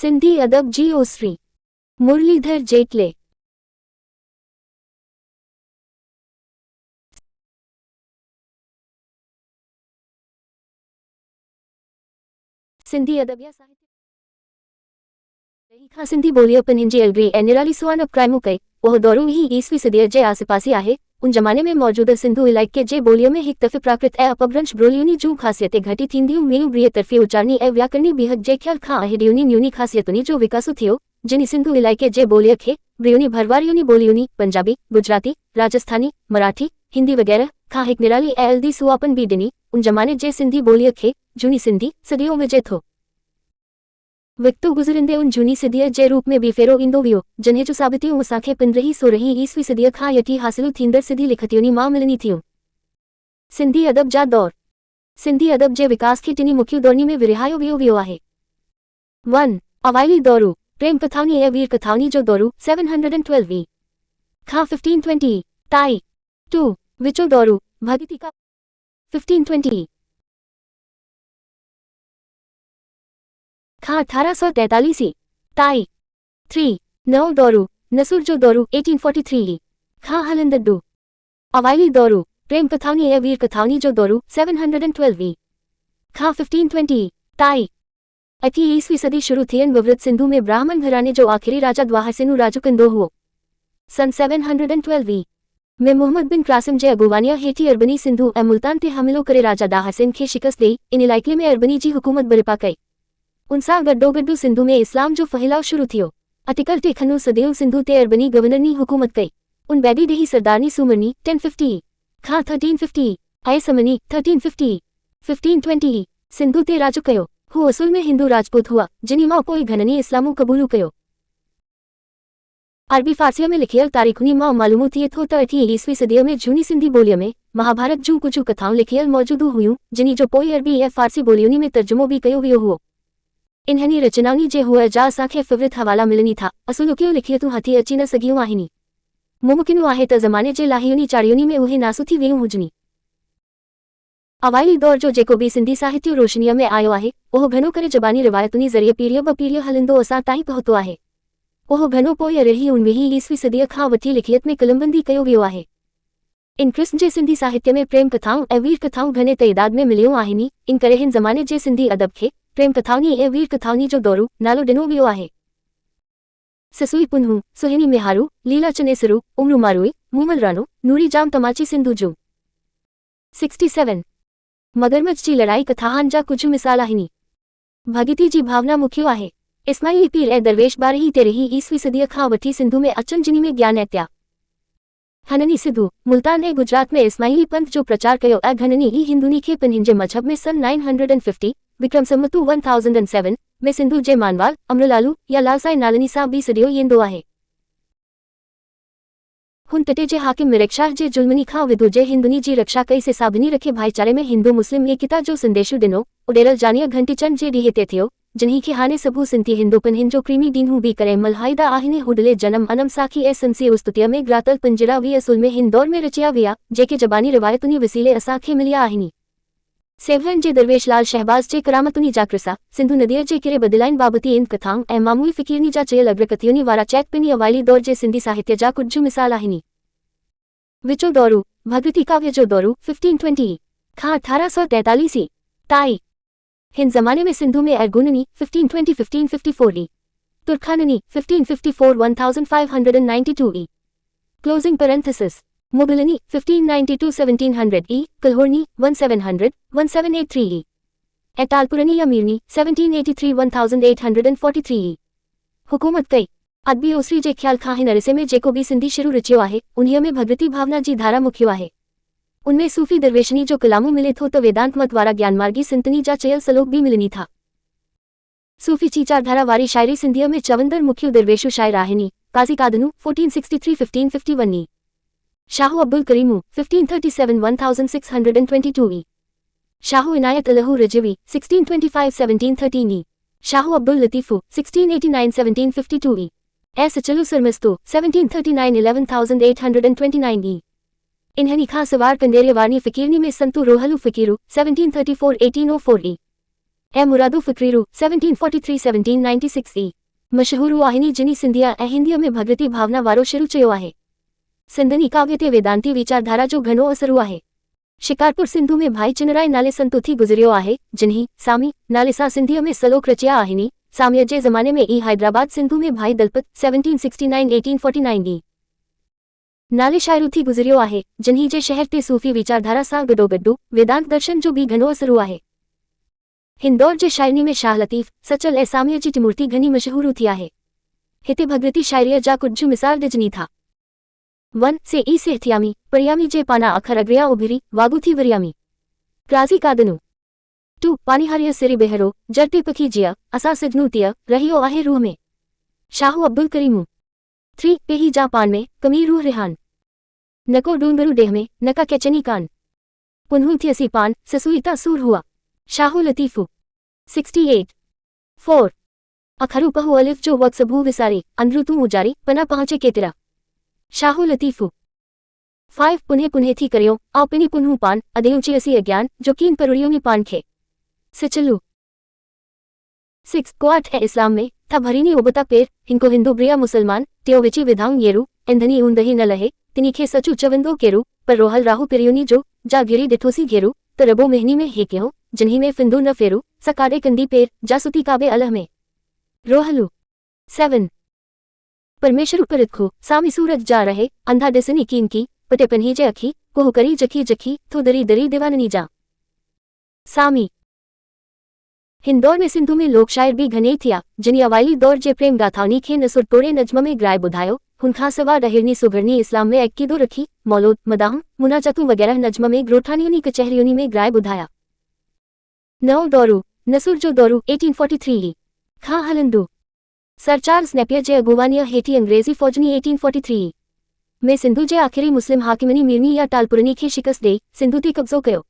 सिंधी अदब जी ओसरी मुरलीधर जेटले। सिंधी अदब या साहित्य रही सिंधी ॿोलीअ पिननि अलगरी ऐं निराली सुवान क्राइमूं कई। उहो दौरो ही 20वीं सदीअ जे आसे-पासे आहे। उन ज़माने में मौजूद सिंधु इलाइक़े जे ॿोलीअ में हिक दफ़े प्राकृत ऐं अपभ्रंश ॿोलियुनि जूं ख़ासियतें घटी थींदियूं वेयूं। ॿिए तरफ़ी उचारणी ऐं व्याकरणी बीहक जे ख़्याल खां अहिड़ियुनि न्यूनी ख़ासियतुनि जो विकास थियो जिनि सिंधु इलाइक़े जे ॿोलीअ खे ॿियुनि भरवारियुनि ॿोलियुनि पंजाबी, गुजराती, राजस्थानी, मराठी, हिंदी वग़ैरह खां हिक निराली ऐं अलदी सुवापन बि ॾिनी। उन ज़माने जे सिंधी ॿोलीअ खे झूनी सिंधी सदियों विझे थो। वक़्तु गुज़रंदे उन झूनी सदीअ जे रूप में बि फेरो ईंदो वियो, जिन्हे जूं साबितियूं असांखे 15हीं-16हीं ईस्वी सदीअ खां यकी हासिलु थींदड़ सिधी लिखतियुनि मां मिलनी थियूं। सिंधी अदब जा दौर। सिंधी अदब जे विकास खे टिनी मुख्य दौरनि में विरहायो वियो आहे। 1. अवाइली दौरु प्रेम कथाउनि ऐं वीर कथाउनि जो दौरु 712 खां 1520 ताईं। 2. विचो दौरु भगती का 1520 खां 1843 ताईं। 3. नओं दौरु नसुर जो दौरु 1843 खां हलंदड़ु। अवाइली दौरु प्रेम कथाउनि ऐं वीर कथाउनि जो दौरु 712 खां 1520 ताईं। 8वीं ईस्वी सदी शुरू थियन विवृत सिंधु में ब्राह्मण घराने जो आख़िरी राजा द्वाहरसेनु राजु कंदो हुओ। सन 712 में मुहम्मद बिन क़ासिम जे अगुवानीअ हेठी अरबनी सिंधु ऐं मुल्तान ते हमिलो करे राजा दाहरसेन खे शिकस्त ॾेई इन इलाइक़े में अरबनी जी हुकूमत बरिपा कई। उन सां गॾोगॾु सिंधु में इस्लाम जो फहिलाउ शुरू थियो। अटिकल टेखनू सदियूं सिंधु ते अरबनी गवर्नरनी हुकूमत कई। उन बैदि ॾेही सरदारनी सुमरनी 1050 खां 1350 ऐं समनी 1350 1520 सिंधु ते राजु कयो। हू असुल में हिंदू राजपूत हुआ जिन्ही मां पोइ घणनि इस्लामू क़बूलु कयो। अरबी फारसीअ में लिखियल तारीख़ुनि मां मालूम थिए थो त 8वीं ईस्वी सदीअ में झूनी सिंधी ॿोलीअ में महाभारत जूं कुझु कथाऊं लिखियल मौजूदु हुयूं जिन्ही जो पोइ अरबी ऐं फारसी ॿोलियुनि में तर्जुमो बि कयो वियो हुओ। इन्हनि रचनाउनि जे हुअ जा असांखे फ़ेवरेट हवाला मिलनि था। असुलुकियूं लिखियतूं हथी अची न सघियूं आहिनि। मुमकिन आहे त ज़माने जे लाहियुनि चाड़ियुनि में उहे नासु थी वियूं हुजनि। अवाइली दौर जो जेको बि सिंधी साहित्य रोशनीअ में आयो आहे उहो घणो करे ज़बानी रिवायतुनि ज़रिए पीढ़ीअ ॿ पीढ़ीअ हलंदो असां ताईं पहुतो आहे। उहो घणो पोइ रही 19वीं ईस्वी सदीअ खां वठी लिखियत में क़लमबंदी कयो वियो आहे। इन क़िस्म जे सिंधी साहित्य में प्रेम कथाऊं ऐं वीर कथाऊं घणे तइदाद में मिलियूं आहिनि। इन करे हिन ज़माने जे सिंधी अदब खे प्रेम कथाउनि ऐं वीर कथाउनि जो दौरु नालो ॾिनो वियो आहे। ससुई पुन्हू, सुहिनी मिहारू, लीला चनेसरू, उमरू मारूई, मूमल रानो, नूरी जाम तमाची सिंधु जूं। 67 मगरमच्छ जी लड़ाई कथाहनि जा कुझु मिसाल आहिनि। भॻती जी भावना मुख्य आहे। इस्माइली पीर ऐं दरवेश 12हीं-13हीं ईस्वी सदीअ खां वठी सिंधु में अचनि जिन्ही में ज्ञान ऐं त्या हननी सिंधु, मुल्तान ऐं गुजरात में इस्माइली पंथ जो प्रचार कयो ऐं घणनि ई हिंदुनि खे पिननि जे मजहब में सन 950 विक्रम संवतु 1007 में सिंधु जे मानवाल, अमरलालू या लालसाई नालनी सां बि सॾियो वेंदो आहे। हुन तटे जे हाकिम मिरकशाह जे जुल्मनी खां विधु हिंदुनी जी रक्षा कई से साभिनी रखे भाईचारे में हिंदू मुस्लिम एकता जो संदेशु ॾिनो। उॾेरल जानीअ घंटीचंद जे ॾींहं ते थियो जिन्ही खे हाणे सभु सिंधी हिंदू पिननि जो क्रीमी ॾींहुं बि करे मल्हाईंदा आहिनि। हुडले जनम अनम साखी ऐं संसी उस्तुतिअ में ग्रातल पंजड़ा वी असुल में हिन दौर में रचिया विया जेके ज़बानी रिवायतुनि वसीले असांखे मिलिया आहिनि। सेवरन जे दरवेश लाल शहबाज जे करामतुनि जा किरसा, सिंधु नदीअ जे किरे बदिलाइन बाबति इन कथाऊं ऐं मामूई फ़क़ीरनी जा चयल अग्रकथियुनि वारा चैक पिनी अवाइली दौर जे सिंधी साहित्य जा कुझु मिसाल आहिनि। विचो दौरु भगती काव्य जो दौरु 1520 खां 1843 ताईं। हिन ज़माने में सिंधु में अरगुननी 1520-1554 तुर्खाननी 1554-1592 क्लोजिंग पैरेंथेसिस मुगलनी 1590-1700 कल्होरनी 1700-1783 ऐं तालपुरनी या मीरनी 1783-1843 हुकूमत कई। अदबी ओसरी जे ख़्याल खां हिन अरसे में जेको बि सिंधी शुरू रचियो आहे उन्हीअ में भगवती भावना जी धारा मुख्य आहे। उनमें सूफ़ी दरवेशनी जो कलामू मिले थो त वेदांत मत वारा ज्ञानमार्गी संतनी जा चयल सलोक बि मिलनी था। सूफ़ी चीचारधारा वारी शायरी सिंधीअ में चवंदड़ मुख्य दरवेशु शाइर आहिनि। काज़ी कादनू 1463-1551 शाहू अब्दुल करीमू 1537-1622 शाहू इनायत अलहू रजवी 1625-1713 शाहू अब्दुल लतीफ़ू 1689-1752 ऐं सचलू सरमस्तो 1739-11829 इन्हनि खां सवार कंदेरे वारनी फ़क़ीरनी में संतू रोहलू फ़क़ीरू 1734-1804 ए मुरादो फ़क़ीरू 1743-1796 ई मशहूरु आहिनी जिनी सिंधिया ऐं हिंदीअ में भगवती भावना वारो शुरू चयो आहे। सिंधनी काव्य ते वेदांती वीचारधारा जो घणो असरु आहे। शिकारपुर सिंधु में भाई चिनराय नाले संत उथी गुज़रियो आहे, जिन्ही सामी नाले सां सिंधीअ में सलोक रचिया आहिनि। सामीअ जे ज़माने में ई हैदराबाद सिंधु में भाई दलपत 1769-1849 ई नाले शाइर उथी गुज़रियो आहे, जिन्ही जे शहर ते सूफ़ी वीचारधारा सां गॾोगॾु वेदांत दर्शन जो भी घणो असरु आहे। हिंदौर जे शाइरी में शाह लतीफ़, सचल ऐं सामीअ जी टिमूर्ति घणी मशहूरु थी आहे। हिते भगवती शाइरीअ जा कुझु मिसाल ॾिजनी था। 1 से ई से हथियामी, परियामी जे पाना अखर अग्रिया उभिरी, वागु थी वरियामी। क्राज़ी कादनु। 2 पानीहारीअ सिरी बेहरो, जरते पखी जिया, असां सिजनू तिया, रहियो आहे रूह में। शाहू अब्दुल करीमू। 3 पेही जा पान में, कमी रूह रिहान। नको डूंगरू डेह में, नका कैचनी कान। पुन्हू थियसी पान, ससुईता सूर हुआ। शाहू लतीफ़ू। 68 4 अखरू पहु अलिफ जो वक़्त सबू विसारी, अंदरू तू उजारी, पना पहुंचे केतिरा। शाहू लतीफ़ू। 5 पुन्हे पुन्हे थी करियो, आओ पिनी पुन्हू पान, अदे ऊंची असी अज्ञान, जो कीन परुड़ियों पान खे। सिचलू। 6 कोआठ है इस्लाम में, था भरीनी उबता पेर, हिंको हिंदू ब्रिया मुसलमान, त्यो विची विधाऊं येरू, इंधनी ऊंदही न लहे, तिनी खे सचू चवंदो केरू, पर रोहल राहू पिरियोनी जो, जा गिरी डिठोसी घेरू, त रबो मेहनी में हे कहो, जिन्ही में फिंदू न फेरू, सकाडे कंदी पेर, जासुती काबे अलह में। रोहलू। 7 परमेश्वर पर इत्खो, सामी सूरज जा रहे, अंधा दिसनी कीन की, पटे पन्ही जे अखी, कोह करी जखी जखी, तो दरी दरी दीवाननी जा। सामी। हिंदौर में सिंधु में लोक शाइर भी घणे थिया, जिनी अवाइली दौर जे प्रेम गाथाउनी खे नसुर टोड़े नज्म में ग्राए ॿुधायो। हुनखां सवा रहरनी सुघड़नी इस्लाम में अकीदो रखी, मौलूद, मदाह, मुनाजातू वग़ैरह नज्म में ग्रोठानियुनी कचहरियुनी में ग्राए ॿुधाया। नओ दौरू, नसुर जो दौरू 1843 खां हलंदो। सर चार्ल्स नेपियर जे अगुवानीअ हेठी अंग्रेज़ी फ़ौजनी 1843 में सिंधु जे आख़िरी मुस्लिम हाकिमनी मीरनी या टालपुरनी खे शिकस्त ॾेई सिंधु ते कब्ज़ो कयो।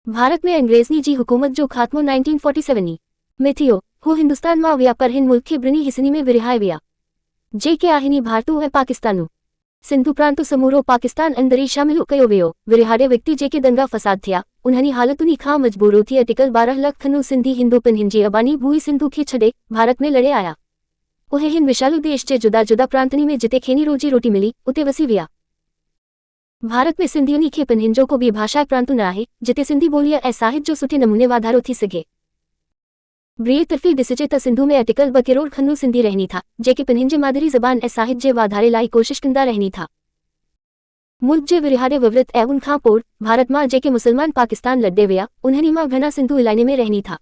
भारत में अंग्रेज़नी जी हुकूमत जो ख़ात्मो 1947 में थियो। हू हिंदुस्तान मां विया, पर हिन मुल्क खे ॿिनी हिसनी में विरहाए विया, जेके आहिनि भारतू ऐं पाकिस्तानू। सिंधु प्रांत समूरो पाकिस्तान अंदरि शामिल कयो वियो। विरहाड़े व्यक्ति जेके दंगा फसाद थिया, उन्हनि हालतुनि खां मजबूरो थी अटिकल 12 लख खनु सिंधी हिंदू पिन जी अबानी भूई सिंधु खे छॾे भारत में लड़े आया। उहे हिन विशालु देश जे जुदा जुदा प्रांतनी में जिते खेनी रोजी रोटी मिली, उते वसी विया। भारत में सिंधियुनि खे पिन्हिन जो को बि भाषाई प्रांतु न आहे, जिते सिंधी ॿोलीअ ऐं साहित्य जो सुठे नमूने वाधारो थी सघे। ॿिए तरफ़ी ॾिसिजे त सिंधु में अटिकल 2 करोड़ खनु सिंधी रहनी था, जेके पिन्हिन जे मादरी ज़बान ऐं साहित्य जे वाधारे लाइ कोशिश कंदा रहनी था। मुल्क जे विरहाड़े विवृत ऐं उनखां पोइ भारत मां जेके मुसलमान पाकिस्तान लॾे विया, उन्हनि मां घणा सिंधु इलाइने में रहनी था।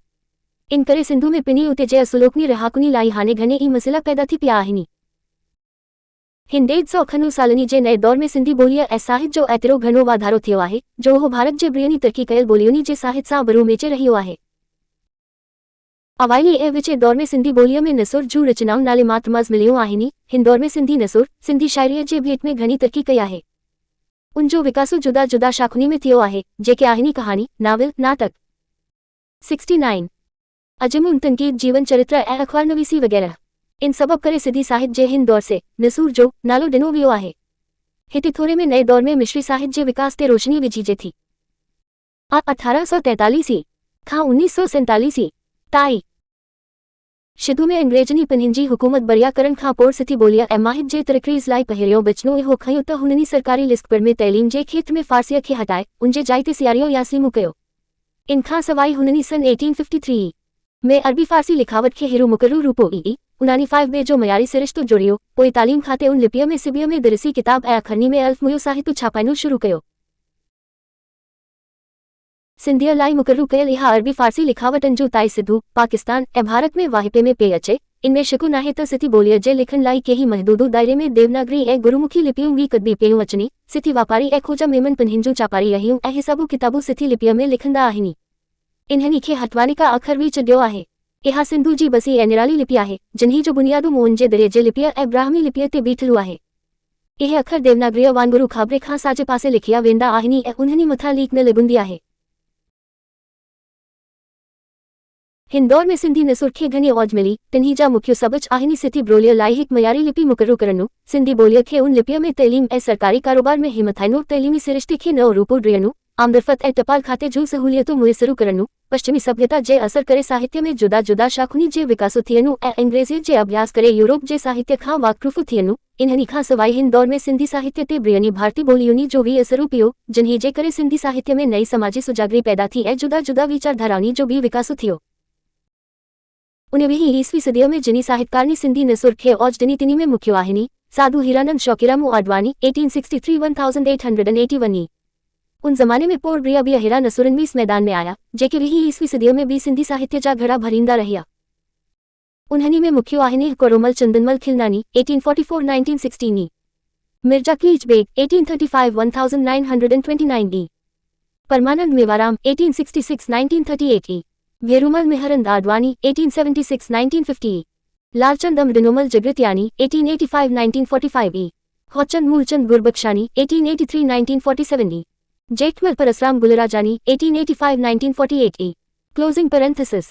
इन करे सिंधु में पिनी उते जे असुलोकनी रहाकुनी लाइ हाणे घणे ई मसइला पैदा थी पिया आहिनि। हिन 150 खनु सालनी जे नए दौर में सिंधी ॿोलीअ ऐं साहित्य जो एतिरो घणो वाधारो थियो आहे, जो उहो भारत जे ॿियनि तरक़ी कयल ॿोलियुनि जे साहित्य सां बरो मेचे रहियो आहे। अवाइली ऐं विचे दौर में सिंधी ॿोलीअ में नसुर जूं रचनाऊं नाले मातमज़ मिलियूं आहिनि। हिन दौर में सिंधी नसुर, सिंधी शाइरीअ जे भेट में घणी तरक़ी कई आहे। उनजो विकास जुदा जुदा शाखुनी में थियो आहे, जेके आहिनि कहानी, नाविल, नाटक। 69 अजमुन तनकीद, जीवन चरित्र ऐं अख़बारनवीसी वग़ैरह। इन सबब करे सिंधी साहित्य जे हिन दौर से नसूर जो नालो ॾिनो वियो आहे। हिते थोरे में नए दौर में मिस्री साहित्य जे विकास ते रोशनी विझिजे थी। 1843 खां 1947 ताईं सिंधु में अंग्रेजनी पिन्हिन जी हुकूमत बरिया करण खां पोइ सिंधी ॿोलीअ ऐं माहित जे तरक़ीज़ लाइ पहिरियों बचनो इहो खंयो त हुननि सरकारी लिस्ट में तइलीम जे खेत्र में फ़ारसीअ खे हटाए उन जे जाइ ते सियारियो या स्लीमू कयो। इन खां सवाइ हुननि सन 1853 में अरबी फ़ारसी लिखावट खे हिरो मुक़ररु रूपो ई 95 जो मयारी सिरिश्तो जोड़ियो। पोइ तालीम खाते उन लिपीअ में सिबीअ में दरसी किताब ऐं अखरनी में अल्फ़ साहित्य छापाइणु शुरू कयो। सिंधीअ लाइ मुक़ररु कयल इहा अरबी फ़ारसी लिखावटनि जो ताई सिंधु, पाकिस्तान ऐं भारत में वाहिपे में पेई अचे। इनमें शकु नाहे त सिंधी ॿोलीअ जे लिखण लाइ कंहिं महदूदु दायरे में देवनागरी ऐं गुरुमुखी लिपियूं बि कदबी पियूं अचनि। सिंधी वापारी ऐं खोजा मेमन पिन्हिन जूं चापारी रहियूं ऐं हिसाबु किताबूं सिंधी लिपीअ में लिखंदा आहिनि। इन्हनि खे हटवानिका अखर बि चढ़ियो आहे। इहा सिंधु जी बसी ऐं निराली लिपि आहे, जिन्ही जो बुनियादु मोहन जे दरिये जे लिपीअ ऐं ब्राह्मी लिपीअ ते बीठलु आहे। इहे अखर देवनागरीअ वांगुरु खाबरे खां साॼे पासे लिखिया वेंदा आहिनि ऐं उन्हनि मथां लीक न लॻंदी आहे। हिन दौर में सिंधी नसुर खे घणी औज मिली। तिन्ही जा मुख्य सबक़ आहिनि सिंधी ॿोलीअ लाइ हिकु मयारी लिपि मुक़ररु करणु, सिंधी ॿोलीअ खे उन लिपीअ में तइलीम ऐं सरकारी कारोबार में हिमथाइणु, तइलीमी सिरिश्ते खे नओं रूप ॾियणु, આમદરફત એ ટપાલ ખાતે જો સહુલિયતો મુયસર કરવાનું પશ્ચિમી સભ્યતા જે અસર કરે સાહિત્ય में जुदा जुदा शाखुनी जे विकासो थियनु ए अंग्रेजी जे अभ्यास करे यूरोप जे साहित्य खां वाकफु थियनु इन्हनी खां सवाई हिंद दौर में सिंधी साहित्य ते ब्रियनी भारतीय बोलियोनी जो भी असर पियो जिन्ही जे करे सिंधी साहित्य में नई समाजी सुजागरी पैदा थी ए जुदा जुदा विचारधारानी जो भी विकासो थियो 19वीं सदी में जिनी साहित्यकारनी सिंधी नसुर खे औज दिनी तिनी में मुख्य वाहिनी साधु हीरानंद शौकीरामू आडवाणी 1863 1881 उन जमाने में पोर ब्रिया भी अहिरा नसुरन भी इस मैदान में आया जेके 20वीं सदियों में भी सिंधी साहित्य जा घड़ा भरींदा रहिया। उन्हनी में मुख्य वाहिनी कोरोमल चंदनमल खिलनानी 1844-1916 नी, मिर्जा कीच बेग 1835-1929 नी, परमानंद मेवाराम 1866-1938 ई, भेरुमल मेहरंद आडवाणी 1876-1950 ई, लालचंद अमृनोमल जगृत्यानी 1885-1945 ई, होचंद मूलचंद गुरबख्शानी 1883-1947 ई, जेठमल परसराम गुलराजानी 1885-1948 ई। क्लोजिंग पेरेंथेसिस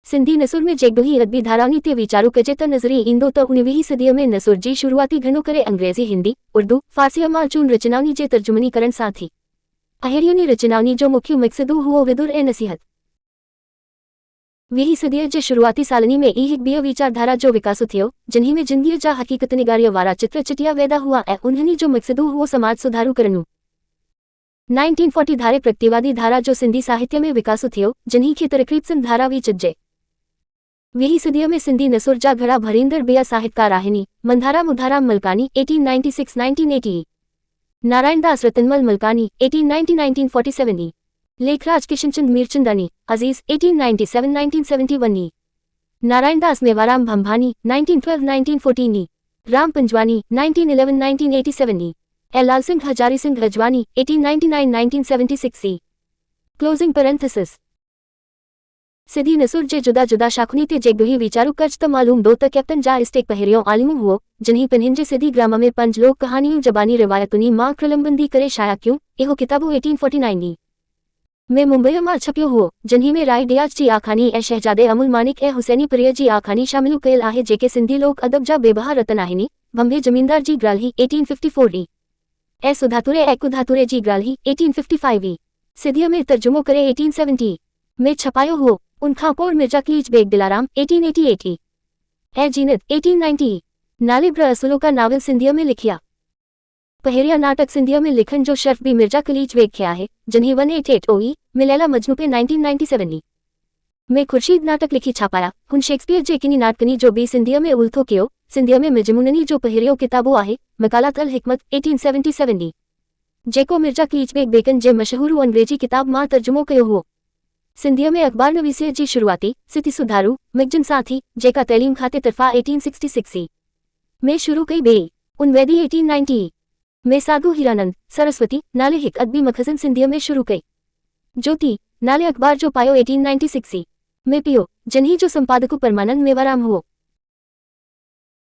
सिंधी नसुर में जेगडोही अदबी धारावनी ते विचारू कजे त नजरी ईंदो त 19वीं सदी में नसुर जी शुरुआती घणो करे अंग्रेजी हिंदी उर्दू फारसी मालचून रचनावनी जे तर्जुमनी करण सां थी। अहिड़ियुनि रचनावनी जो मुख्य मक़सदु हुओ विदुर ऐं नसीहत। 20वीं सदी जे शुरुआती सालनी में ई हिक ॿियो विचारधारा जो विकासो थियो जिन्ही में जिंदगीअ जा हक़ीक़त निगारीअ वारा चित्र चिटिया वेदा हुआ ऐं उन्हनि जो मक़सदु हुओ समाज सुधारू करनु। 1940 धारे प्रगतिवादी धारा जो सिंधी साहित्य में विकासो थियो जिन्ही खे तरकीब सिंध धारा भी चइजे। 20वीं सदी में सिंधी नसुर जा घड़ा भरींदड़ ॿिया साहित्यकार आहिनि मंधारा मुधाराम मलकानी 1896-1980, नारायणदास रतनमल मलकानी 1890-1947, लेखराज किशनचंद मीरचंदानी अजीज 1897-1971, नारायणदास मेवाराम भंभानी 1912-1914, राम पंजवानी 1911-1987, लाल सिंह हजारी सिंह रजवानी 1899-1976। क्लोजिंग पेरेंथेसिस सिंधी नसुर जे जुदा जुदा शाखुनी ते जेगडोही विचारू कच त मालूम दो त कैप्टन जा इस्टेक पहिरियों आलिमु हुओ जिन्ही पिन्हिन जे सिंधी ग्राम में 5 लोक कहानियूं जबानी रिवायतुनी मां क्रलमबंदी करे शाया क्यों इहो किताबो 1849 में मुंबई मां छपियो हुओ जिन्ही में राय डियाज जी आखानी ऐं शहजादे अमुल मानिक ऐं हुसैनी प्रिय जी आखानी शामिल कयल आहे जेके सिंधी लोक अदब जा बेबहा रतन आहिनि। बम्बे जमींदार जी ग्राल्ही 1854 ऐं सुधातुरे ऐं कुधातुरे जी ग्राल्ही 1855 सिंधीअ में तर्जुमो करे 1870 में छपायो हुओ। उनखां पोइ मिर्जा कीच बेग दिलाराम 1888 ऐं जीनत 1890 नाले ब्र असुलो का नावल सिंधीअ में लिखिया। पहिरिया नाटक सिंधीअ में लिखण जो शर्फ भी मिर्जा कलीच बेग खे आहे जिन्ही 1880 में लैला मजनू पे 1997 में खुर्शीद नाटक लिखी छापाया। हुन शेक्सपियर जे किनी नाटकनी जो भी सिंधीअ में उल्थो कयो। सिंधीअ में मिजमुननी जो पहिरियों किताबो आहे मकालात अल हिकमत 1877 जेको मिर्जा कीच बेग बेकन जे मशहूर अंग्रेजी किताब मां तर्जुमो कयो हुओ। सिंधीअ में अखबार नवीसीअ जी शुरुआती सिथी सुधारू मिगजन सां थी जेका तैलीम खाते तरफ़ा 1866 में शुरू कई बे। उन वैदी 1890 में साधु हीरानंद सरस्वती नाले हिक अदबी मखज़न सिंधीअ में शुरू कई। ज्योति नाले अखबार जो पायो 1896 में पियो जिन्ही जो संपादकु परमानंद मेवाराम हुओ।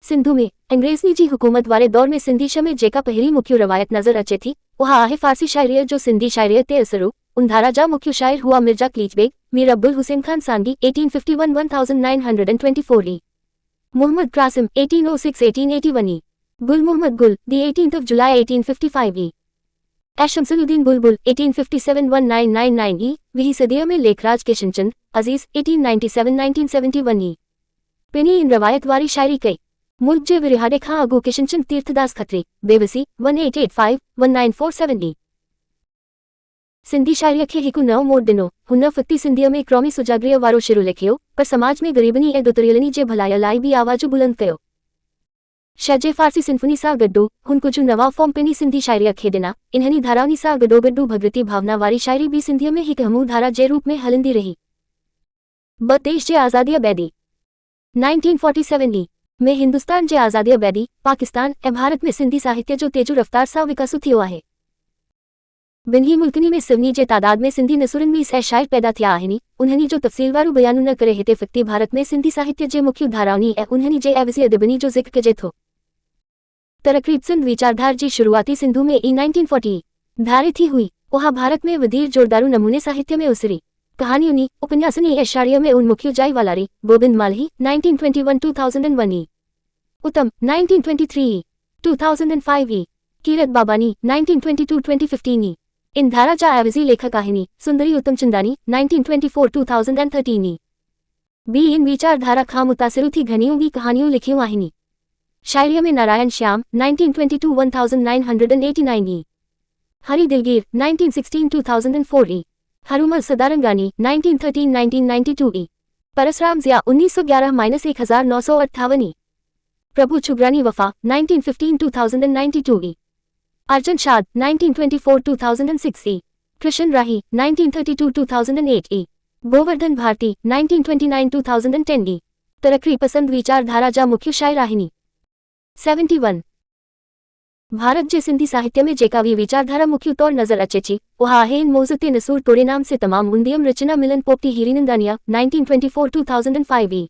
सिंधु में अंग्रेज़ी जी हुकूमत वारे दौर में सिंधी श में जेका पहिरीं मुख्य रवायत नज़र अचे थी उहा आहे फारसी शाइरीअ जो सिंधी शाइरीअ ते असरु। उन धारा जा मुख्य शाइर हुआ मिर्जा कीच बेग, मीर अब्दुल हुसैन खान सांगी 1851-1924 ई, मोहम्मद कासिम 1806-1881 ई, गुल मोहम्मद गुल दी 18th जुलाई 1855 ई, शमसुद्दीन बुलबुल 1857-1999 ई। 20वीं सदी में लेखराज किशनचंद अजीज 1897-1971 ई पिनी इन रवायत वारी शायरी कई। मुल्क जे विरिहाड़े खां अगु किशनचंद तीर्थदास खत्री बेवसी 1885-1947 ई सिंधी शाइरीअ खे हिकु नओं मोड़ ॾिनो। हुन फ़क़्ति सिंधीअ में क़ौमी सुजागरीअ वारो शेरो लिखियो पर समाज में ग़रीबनी ऐं दुतरियलनी जे भलाई लाइ बि आवाज़ु बुलंद कयो। शजे फारसी सिंफनी सां गॾु हुन कुझु नवां फॉर्म पिनी सिंधी शाइरीअ खे ॾिना। इन्हनि धारावनी सां गॾोगॾु भगवती भावना वारी शाइरी बि सिंधीअ में हिकु हमू धारा जे रूप में हलंदी रही। ब देश जे आज़ादीअ बैदि 1947 ई में हिंदुस्तान जे आज़ादीअ बैदि पाकिस्तान ऐं भारत में सिंधी साहित्य जो तेज़ु रफ़्तार सां विकासु थियो आहे। ॿिन्ही मुल्कनि में सिवनी जे तादाद में सिंधी नसुरनि बि ऐं शाइर पैदा थिया आहिनि। उन्हनि जो तफ़सील वारो बयानु न करे हिते फ़क़्ति भारत में सिंधी साहित्य जे मुख्य धारावनी ऐं उन्हनि जे ऐवज़ी अदबनी जो ज़िक्र कजे थो। तरक़ीब सिंध विचारधार जी शुरुआती सिंधु में 1940 धारे थी हुई। उहा भारत में वधीर जोरदारू नमूने साहित्य में उसरी कहानियुनि उपन्यासनी ऐं शाइरीअ में उन मुख्य जाइ वालारी गोबिंद माल्ही 1921-2001 ई, उत्तम 1923 2005 ई, कीरत बाबानी 1922-2015 ई, इन धारा जा एवज़ी लेखक आहिनी सुंदरी उत्तमचंदानी 1924-2013 ई बी इन विचारधारा खां मुतासिर थी घणियूं बि कहानियूं लिखियूं आहिनि। शायरीअ में नारायण श्याम 1922-1989 ई हरी दिलगीर 1916-2004 ई हरुमल सदारंगानी 1913-1992 ई परसराम ज़िया 1911-1958 ई प्रभु छुगरानी वफा 1915-2092 ई अर्जुन शाद 1924-2006 ई कृष्ण राही 1932-2008 ई गोवर्धन भारती 1929-2010 ई तरक्की पसंद विचारधारा जा मुख्य शायर आहिनि। 71 भारत जे सिंधी साहित्य में जेका भी विचारधारा मुख्य तौर नजर अचे थी उहा आहे इन मौज़ू ते नसूर तोड़े नाम से तमाम मुंदियम रचना मिलन पोपटी हीरीनंदानिया 1924-2005 ई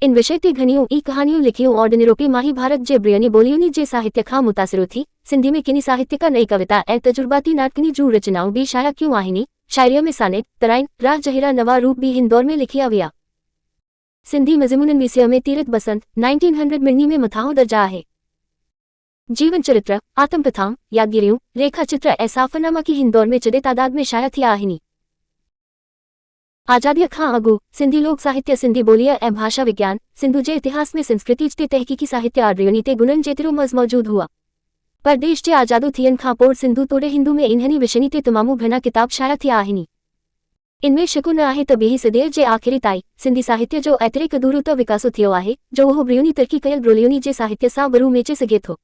इन विषय ते घणियूं ई कहानियूं लिखियूं और निरोपी माही भारत जे ब्रियनी बोलियुनि जे साहित्य खां मुतासिर थी सिंधी में किनी साहित्यका नई कविता ऐं तजुर्बाती नाटकनी जूं रचनाऊं भी शाया क्यों आहिनि। शायरीअ में सानेट तराइन राह जहिड़ा नवा रूप भी हिन दौर में लिखिया विया। सिंधी मज़मूननि विषय में तीरथ बसंत 1900 मिलनी में मथाहों दर्जा आहे। जीवन चरित्र आत्मकथाऊं यादगिरियूं रेखा चित्र ऐं साफ़नामा की हिन दौर में चङे तादाद में शाया थिया आहिनि। आज़ादीअ खां अॻु सिंधी लोक साहित्य सिंधी ॿोलीअ ऐं भाषा विज्ञान सिंधु जे इतिहास में संस्कृति ते तहक़ीक़ी साहित्य आर्रियुनि ते गुणनि जेतिरो मौजूद हुआ। पर देश जे आज़ादु थियण खां पोइ सिंधु तोड़े हिंदू में इन्हनि विषयनि ते तमामु घणा किताब शाया थिया आहिनि। इनमें शक न आहे त ॿीं सदीअ जे आख़िरी ताईं सिंधी साहित्य जो एतिरे क़दुरु त विकास थियो आहे जो उहो ॿियुनि तरक़ी कयल ॿोलियुनि जे साहित्य सां बरू मेचे सघे थो।